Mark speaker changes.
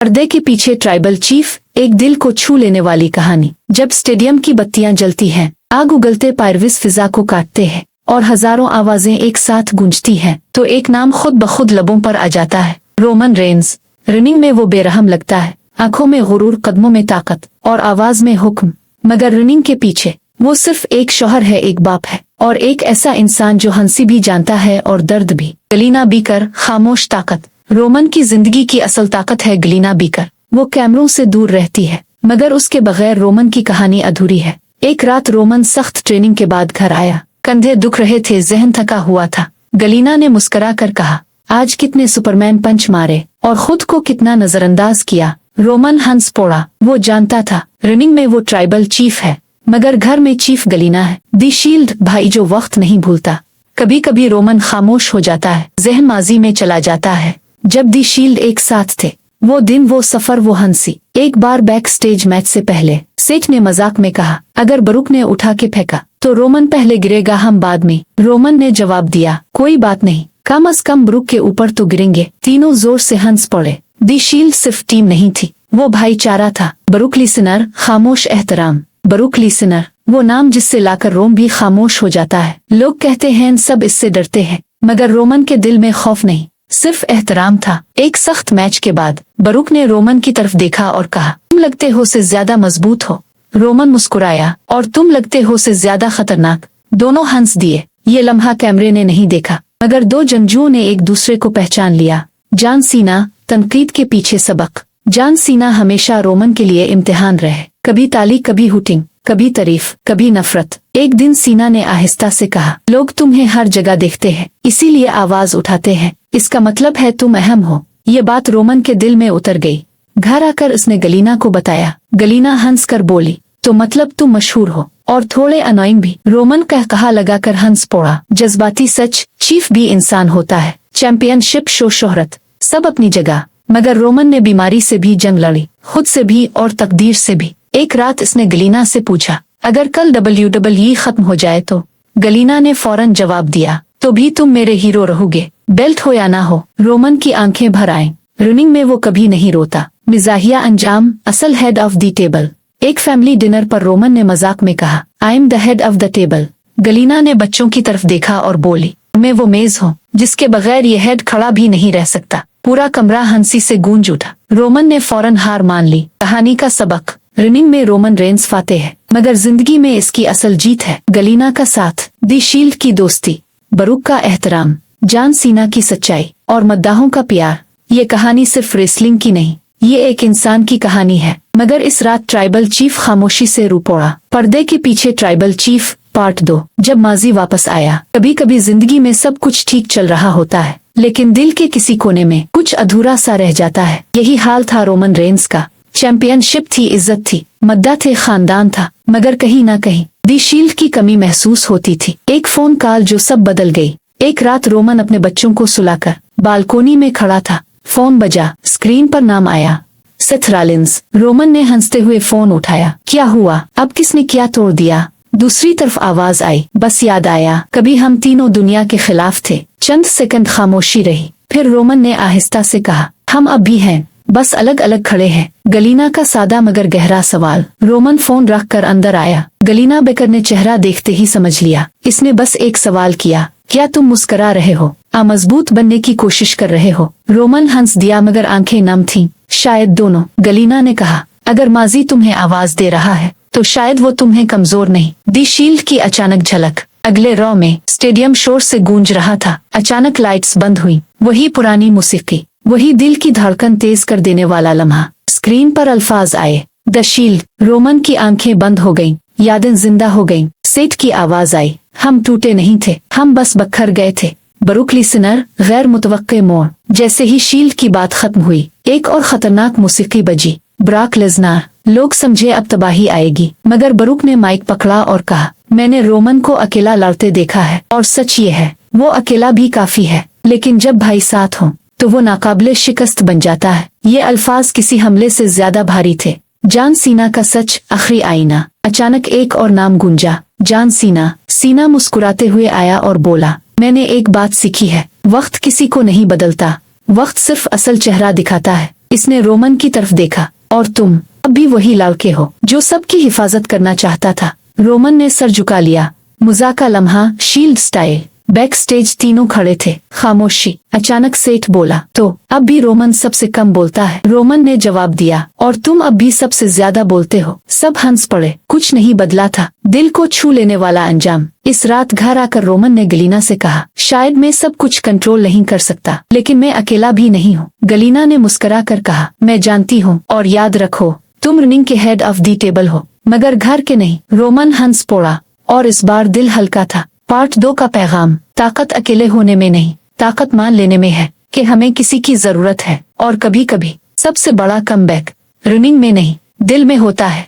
Speaker 1: पर्दे के पीछे ट्राइबल चीफ, एक दिल को छू लेने वाली कहानी। जब स्टेडियम की बत्तियां जलती हैं, आग उगलते पायरविस फिजा को काटते हैं और हजारों आवाजें एक साथ गूंजती हैं, तो एक नाम खुद ब खुद लबों पर आ जाता है, रोमन रेंस। रनिंग में वो बेरहम लगता है, आंखों में गुरूर, कदमों में ताकत और आवाज में हुक्म। मगर रनिंग के पीछे वो सिर्फ एक शौहर है, एक बाप है और एक ऐसा इंसान जो हंसी भी जानता है और दर्द भी। गलीना बीकर, खामोश ताकत। रोमन की जिंदगी की असल ताकत है गलीना बीकर। वो कैमरों से दूर रहती है, मगर उसके बगैर रोमन की कहानी अधूरी है। एक रात रोमन सख्त ट्रेनिंग के बाद घर आया, कंधे दुख रहे थे, जहन थका हुआ था। गलीना ने मुस्कुरा कर कहा, आज कितने सुपरमैन पंच मारे और खुद को कितना नजरअंदाज किया। रोमन हंस पड़ा। वो जानता था रनिंग में वो ट्राइबल चीफ है, मगर घर में चीफ गलीना है, दी शील्ड भाई जो वक्त नहीं भूलता। कभी कभी रोमन खामोश हो जाता है, जहन माजी में चला जाता है जब दी शील्ड एक साथ थे। वो दिन, वो सफर, वो हंसी। एक बार बैक स्टेज मैच से पहले सेठ ने मजाक में कहा, अगर बरूक ने उठा के फेंका तो रोमन पहले गिरेगा, हम बाद में। रोमन ने जवाब दिया, कोई बात नहीं, कम अज कम बरूक के ऊपर तो गिरेंगे। तीनों जोर से हंस पड़े। दी शील्ड सिर्फ टीम नहीं थी, वो भाईचारा था। बरूक लिसनर, खामोश एहतराम। बरूक लिसनर, वो नाम जिससे लाकर रोम भी खामोश हो जाता है। लोग कहते हैं सब इससे डरते हैं, मगर रोमन के दिल में खौफ नहीं, सिर्फ एहतराम था। एक सख्त मैच के बाद बरूक ने रोमन की तरफ देखा और कहा, तुम लगते हो से ज्यादा मजबूत हो। रोमन मुस्कुराया, और तुम लगते हो से ज्यादा खतरनाक। दोनों हंस दिए। ये लम्हा कैमरे ने नहीं देखा, मगर दो जंगजुओं ने एक दूसरे को पहचान लिया। जॉन सीना, तनकीद के पीछे सबक। जॉन सीना हमेशा रोमन के लिए इम्तिहान रहे, कभी ताली, कभी हुटिंग, कभी तारीफ, कभी नफरत। एक दिन सीना ने आहिस्ता से कहा, लोग तुम्हें हर जगह देखते हैं, इसीलिए आवाज उठाते हैं, इसका मतलब है तुम अहम हो। ये बात रोमन के दिल में उतर गई। घर आकर उसने गलीना को बताया। गलीना हंस कर बोली, तो मतलब तुम मशहूर हो और थोड़े अनोइंग भी। रोमन कहा लगाकर हंस पड़ा। जज्बाती सच, चीफ भी इंसान होता है। चैंपियनशिप, शो, शोहरत, सब अपनी जगह, मगर रोमन ने बीमारी से भी जंग लड़ी, खुद से भी और तकदीर से भी। एक रात इसने गलीना से पूछा, अगर कल WWE खत्म हो जाए तो? गलीना ने फौरन जवाब दिया, तो भी तुम मेरे हीरो रहोगे, बेल्ट हो या ना हो। रोमन की आंखें भर आईं। रनिंग में वो कभी नहीं रोता। मिजाहिया अंजाम, असल हेड ऑफ द टेबल। एक फैमिली डिनर पर रोमन ने मजाक में कहा, I am the head of the table. Galina ने बच्चों की तरफ देखा और बोली, मैं वो मेज हूँ जिसके बगैर ये हेड खड़ा भी नहीं रह सकता। पूरा कमरा हंसी से गूंज उठा। रोमन ने फौरन हार मान ली। कहानी का सबक, रनिंग में रोमन रेंस फाते है, मगर जिंदगी में इसकी असल जीत है गलीना का साथ, दी शील्ड की दोस्ती, बरूक का एहतराम, जॉन सीना की सच्चाई और मद्दाहों का प्यार। ये कहानी सिर्फ रेसलिंग की नहीं, ये एक इंसान की कहानी है। मगर इस रात ट्राइबल चीफ खामोशी से रू पड़ा। पर्दे के पीछे ट्राइबल चीफ पार्ट 2। जब माजी वापस आया। कभी कभी जिंदगी में सब कुछ ठीक चल रहा होता है, लेकिन दिल के किसी कोने में कुछ अधूरा सा रह जाता है। यही हाल था रोमन रेंस का। चैंपियनशिप थी, इज्जत थी, मद्दा थे, खानदान था, मगर कहीं ना कहीं दी शील्ड की कमी महसूस होती थी। एक फोन कॉल जो सब बदल गई। एक रात रोमन अपने बच्चों को सुलाकर बालकोनी में खड़ा था। फोन बजा। स्क्रीन पर नाम आया, सेथ रॉलिंस। रोमन ने हंसते हुए फोन उठाया। क्या हुआ? अब किसने क्या तोड़ दिया? दूसरी तरफ आवाज आई, बस याद आया, कभी हम तीनों दुनिया के खिलाफ थे। चंद सेकंड खामोशी रही, फिर रोमन ने आहिस्ता से कहा, हम अब भी हैं, बस अलग अलग खड़े हैं। गलीना का सादा मगर गहरा सवाल। रोमन फोन रख कर अंदर आया। गलीना बेकर ने चेहरा देखते ही समझ लिया। इसने बस एक सवाल किया, क्या तुम मुस्करा रहे हो? मजबूत बनने की कोशिश कर रहे हो? रोमन हंस दिया, मगर आंखें नम थीं। शायद दोनों। गलीना ने कहा, अगर माजी तुम्हें आवाज दे रहा है तो शायद वो तुम्हें कमजोर नहीं। दी शील्ड की अचानक झलक। अगले रॉ में स्टेडियम शोर से गूंज रहा था। अचानक लाइट्स बंद हुई। वही पुरानी मौसीकी, वही दिल की धड़कन तेज कर देने वाला लम्हा। स्क्रीन पर अल्फाज आए, द शील्ड। रोमन की आंखें बंद हो गईं, यादें जिंदा हो गईं। सेठ की आवाज आई, हम टूटे नहीं थे, हम बस बखर गए थे। बरूक लिसनर, गैर मुतवक्के मोड़। जैसे ही शील्ड की बात खत्म हुई, एक और खतरनाक मौसीकी बजी। Brock Lesnar. लोग समझे अब तबाही आएगी, मगर बरूक ने माइक पकड़ा और कहा, मैंने रोमन को अकेला लड़ते देखा है, और सच ये है, वो अकेला भी काफी है, लेकिन जब भाई साथ हो तो वो नाकाबिले शिकस्त बन जाता है। ये अल्फाज किसी हमले से ज्यादा भारी थे। जॉन सीना का सच, आखिरी आईना। अचानक एक और नाम गूंजा, जॉन सीना। सीना मुस्कुराते हुए आया और बोला, मैंने एक बात सीखी है, वक्त किसी को नहीं बदलता, वक्त सिर्फ असल चेहरा दिखाता है। इसने रोमन की तरफ देखा। और तुम अब भी वही लड़के हो जो सबकी हिफाजत करना चाहता था। रोमन ने सर झुका लिया। मजाक का लम्हा, शील्ड स्टाइल। बैक स्टेज तीनों खड़े थे। खामोशी। अचानक सेठ बोला, तो अब भी रोमन सबसे कम बोलता है। रोमन ने जवाब दिया, और तुम अब भी सबसे ज्यादा बोलते हो। सब हंस पड़े। कुछ नहीं बदला था। दिल को छू लेने वाला अंजाम। इस रात घर आकर रोमन ने गलीना से कहा, शायद मैं सब कुछ कंट्रोल नहीं कर सकता, लेकिन मैं अकेला भी नहीं हूँ। गलीना ने मुस्कुरा कर कहा, मैं जानती हूँ, और याद रखो तुम रनिंग के हेड ऑफ दी टेबल हो, मगर घर के नहीं। रोमन हंस पड़ा, और इस बार दिल हल्का था। पार्ट 2 का पैगाम। ताकत अकेले होने में नहीं, ताकत मान लेने में है कि हमें किसी की जरूरत है। और कभी कभी सबसे बड़ा कमबैक रनिंग में नहीं, दिल में होता है।